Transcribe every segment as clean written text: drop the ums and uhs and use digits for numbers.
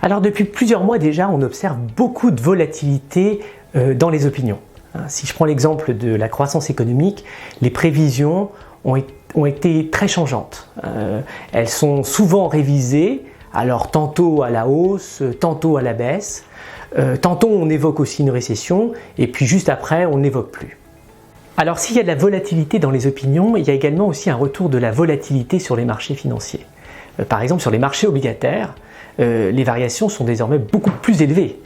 Alors depuis plusieurs mois déjà, on observe beaucoup de volatilité dans les opinions. Si je prends l'exemple de la croissance économique, les prévisions ont été très changeantes. Elles sont souvent révisées, alors tantôt à la hausse, tantôt à la baisse. Tantôt on évoque aussi une récession, et puis juste après on n'évoque plus. Alors s'il y a de la volatilité dans les opinions, il y a également aussi un retour de la volatilité sur les marchés financiers. Par exemple sur les marchés obligataires, les variations sont désormais beaucoup plus élevées.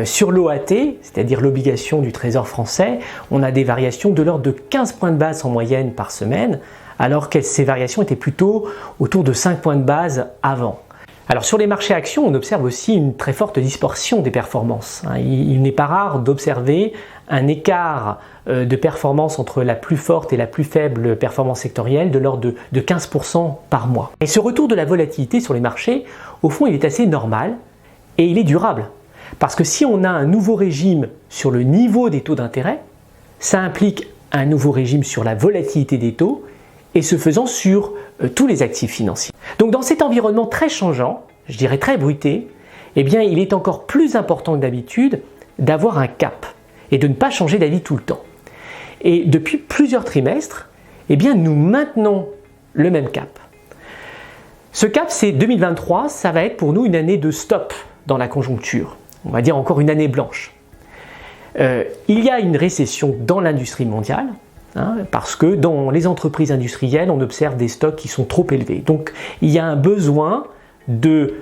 Sur l'OAT, c'est-à-dire l'obligation du Trésor français, on a des variations de l'ordre de 15 points de base en moyenne par semaine, alors que ces variations étaient plutôt autour de 5 points de base avant. Alors sur les marchés actions, on observe aussi une très forte distorsion des performances. Il n'est pas rare d'observer un écart de performance entre la plus forte et la plus faible performance sectorielle de l'ordre de 15% par mois. Et ce retour de la volatilité sur les marchés, au fond, il est assez normal et il est durable. Parce que si on a un nouveau régime sur le niveau des taux d'intérêt, ça implique un nouveau régime sur la volatilité des taux et ce faisant sur tous les actifs financiers. Donc dans cet environnement très changeant, je dirais très bruité, eh bien il est encore plus important que d'habitude d'avoir un cap et de ne pas changer d'avis tout le temps. Et depuis plusieurs trimestres, eh bien nous maintenons le même cap. Ce cap, c'est 2023, ça va être pour nous une année de stop dans la conjoncture. On va dire encore une année blanche. Il y a une récession dans l'industrie mondiale, parce que dans les entreprises industrielles, on observe des stocks qui sont trop élevés. Donc il y a un besoin de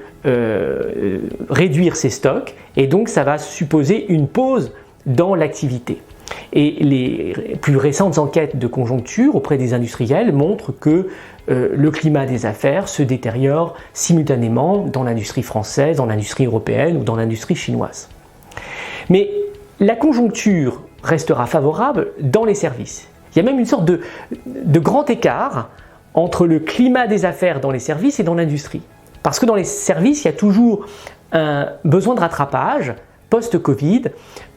réduire ces stocks et donc ça va supposer une pause dans l'activité. Et les plus récentes enquêtes de conjoncture auprès des industriels montrent que le climat des affaires se détériore simultanément dans l'industrie française, dans l'industrie européenne ou dans l'industrie chinoise. Mais la conjoncture restera favorable dans les services. Il y a même une sorte de grand écart entre le climat des affaires dans les services et dans l'industrie. Parce que dans les services, il y a toujours un besoin de rattrapage post-Covid,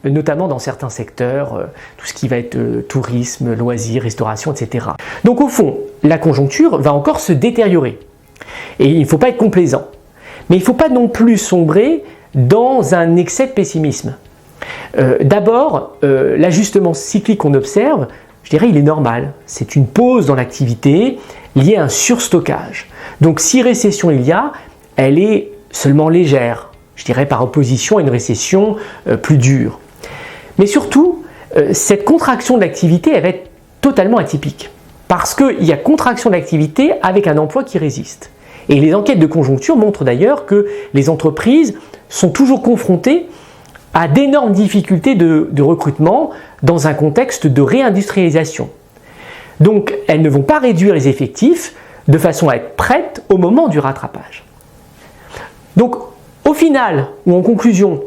notamment dans certains secteurs, tout ce qui va être tourisme, loisirs, restauration, etc. Donc au fond, la conjoncture va encore se détériorer. Et il ne faut pas être complaisant. Mais il ne faut pas non plus sombrer dans un excès de pessimisme. D'abord, l'ajustement cyclique qu'on observe, je dirais, il est normal. C'est une pause dans l'activité liée à un surstockage. Donc si récession il y a, elle est seulement légère, je dirais par opposition à une récession plus dure. Mais surtout, cette contraction de l'activité, elle va être totalement atypique. Parce qu'il y a contraction d'activité avec un emploi qui résiste. Et les enquêtes de conjoncture montrent d'ailleurs que les entreprises sont toujours confrontées à d'énormes difficultés de recrutement dans un contexte de réindustrialisation. Donc elles ne vont pas réduire les effectifs de façon à être prêtes au moment du rattrapage. Donc au final, ou en conclusion,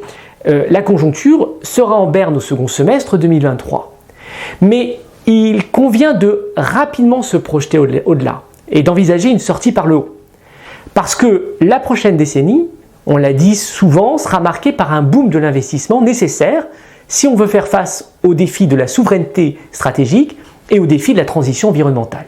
la conjoncture sera en berne au second semestre 2023. Mais il convient de rapidement se projeter au-delà et d'envisager une sortie par le haut. Parce que la prochaine décennie, on l'a dit souvent, sera marquée par un boom de l'investissement nécessaire si on veut faire face aux défis de la souveraineté stratégique et aux défis de la transition environnementale.